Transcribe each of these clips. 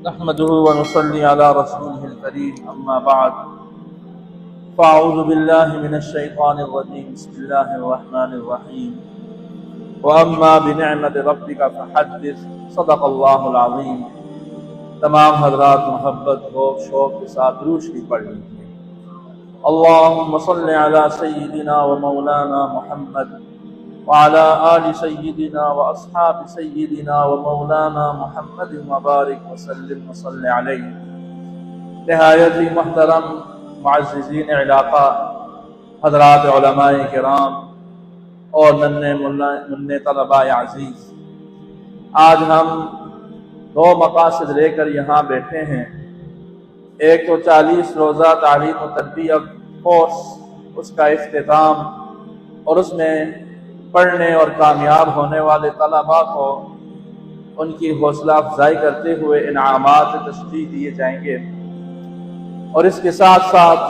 نحمده ونصلي على رسوله الكريم أما بعد فأعوذ بالله من الشيطان الرجيم بسم الله الرحمن الرحيم وأما بنعمة ربك فحدث صدق الله العظيم۔ تمام حضرات محبت و شوق کے ساتھ درود شریف پڑھ لیجیے۔ اللهم صل على سيدنا ومولانا محمد وعلى آل سيدنا وأصحاب سيدنا ومولانا محمد وبارك وسلم وصل عليه۔ نہایت ہی محترم معززین علاقہ حضرات علماء کرام اور ننھے طلباء عزیز، آج ہم دو مقاصد لے کر یہاں بیٹھے ہیں۔ ایک تو 40 روزہ تعلیم و تربیت کورس، اس کا اختتام، اور اس میں پڑھنے اور کامیاب ہونے والے طلباء کو ان کی حوصلہ افزائی کرتے ہوئے انعامات تشریح دیے جائیں گے۔ اور اس کے ساتھ ساتھ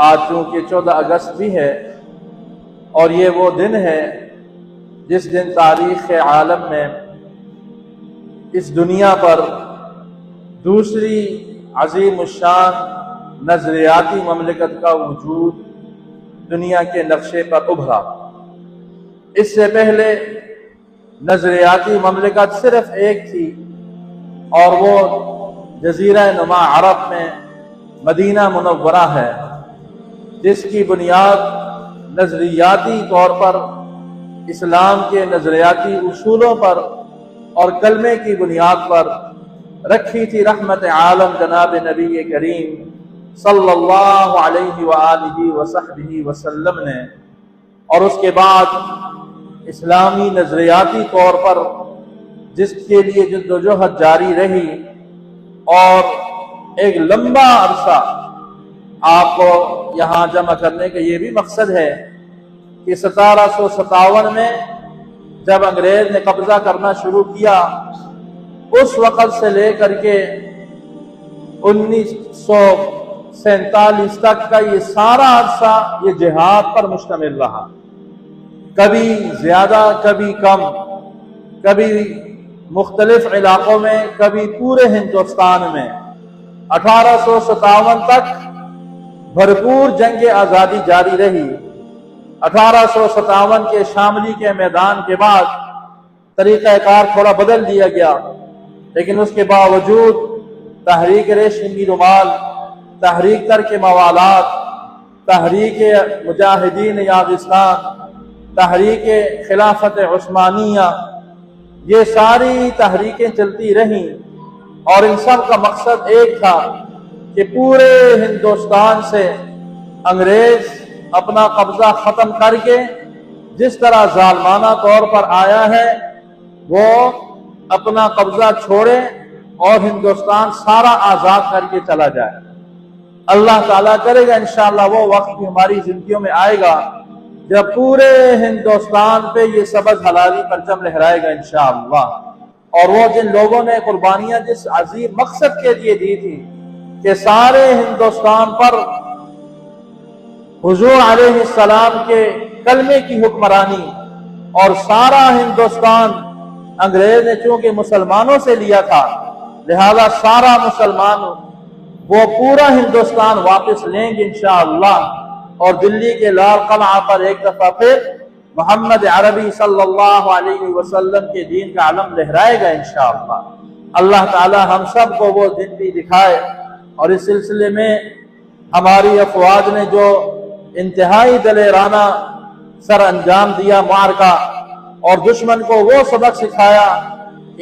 آج چونکہ 14 اگست بھی ہے اور یہ وہ دن ہے جس دن تاریخ عالم میں اس دنیا پر دوسری عظیم الشان نظریاتی مملکت کا وجود دنیا کے نقشے پر ابھرا۔ اس سے پہلے نظریاتی مملکت صرف ایک تھی اور وہ جزیرہ نما عرب میں مدینہ منورہ ہے، جس کی بنیاد نظریاتی طور پر اسلام کے نظریاتی اصولوں پر اور کلمے کی بنیاد پر رکھی تھی رحمت عالم جناب نبی کریم صلی اللہ علیہ وآلہ وصحبہ وسلم نے۔ اور اس کے بعد اسلامی نظریاتی طور پر جس کے لیے جدوجہد جاری رہی اور ایک لمبا عرصہ آپ کو یہاں جمع کرنے کا یہ بھی مقصد ہے کہ 1757 میں جب انگریز نے قبضہ کرنا شروع کیا، اس وقت سے لے کر کے 1947 تک کا یہ سارا عرصہ یہ جہاد پر مشتمل رہا، کبھی زیادہ کبھی کم، کبھی مختلف علاقوں میں، کبھی پورے ہندوستان میں۔ 1857 تک بھرپور جنگ آزادی جاری رہی۔ 1857 کے شاملی کے میدان کے بعد طریقہ کار تھوڑا بدل دیا گیا، لیکن اس کے باوجود تحریک ریشمی رومال، تحریک ترک موالات، تحریک مجاہدین یاغستان، تحریک خلافت عثمانیہ، یہ ساری تحریکیں چلتی رہیں اور ان سب کا مقصد ایک تھا کہ پورے ہندوستان سے انگریز اپنا قبضہ ختم کر کے جس طرح ظالمانہ طور پر آیا ہے وہ اپنا قبضہ چھوڑے اور ہندوستان سارا آزاد کر کے چلا جائے۔ اللہ تعالیٰ کرے گا انشاءاللہ وہ وقت بھی ہماری زندگیوں میں آئے گا جب پورے ہندوستان پہ یہ سبز حلالی پرچم لہرائے گا انشاءاللہ۔ اور وہ جن لوگوں نے قربانیاں جس عظیم مقصد کے لیے دی تھی کہ سارے ہندوستان پر حضور علیہ السلام کے کلمے کی حکمرانی، اور سارا ہندوستان انگریز نے چونکہ مسلمانوں سے لیا تھا لہذا سارا مسلمان وہ پورا ہندوستان واپس لیں گے انشاءاللہ، اور دلی کے لال قلعہ پر ایک دفعہ پھر محمد عربی صلی اللہ علیہ وسلم کے دین کا علم لہرائے گا انشاءاللہ۔ اللہ تعالی ہم سب کو وہ دن بھی دکھائے۔ اور اس سلسلے میں ہماری افواج نے جو انتہائی دلیرانہ سر انجام دیا معرکہ اور دشمن کو وہ سبق سکھایا،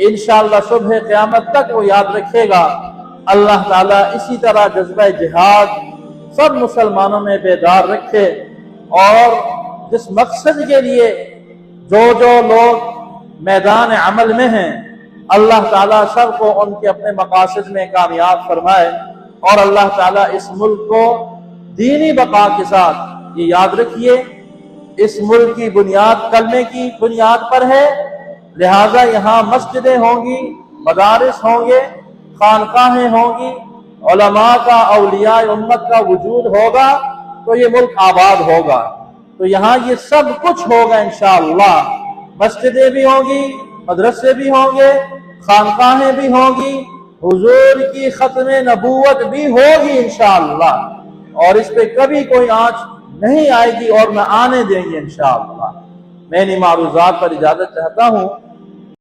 انشاءاللہ صبح قیامت تک وہ یاد رکھے گا۔ اللہ تعالیٰ اسی طرح جذبہ جہاد سب مسلمانوں میں بیدار رکھے، اور جس مقصد کے لیے جو لوگ میدان عمل میں ہیں اللہ تعالیٰ سب کو ان کے اپنے مقاصد میں کامیاب فرمائے، اور اللہ تعالیٰ اس ملک کو دینی بقا کے ساتھ، یہ یاد رکھیے اس ملک کی بنیاد کلمے کی بنیاد پر ہے، لہٰذا یہاں مسجدیں ہوں گی، مدارس ہوں گے، خانقاہیں ہوں گی، علماء کا، اولیاء امت کا وجود ہوگا تو یہ ملک آباد ہوگا۔ تو یہاں یہ سب کچھ ہوگا انشاءاللہ، مسجدیں بھی ہوں گی، مدرسے بھی ہوں گے، خانقاہیں بھی ہوں گی، حضور کی ختم نبوت بھی ہوگی انشاءاللہ، اور اس پہ کبھی کوئی آنچ نہیں آئے گی اور نہ آنے دیں گے انشاءاللہ۔ میں ان معروضات پر اجازت چاہتا ہوں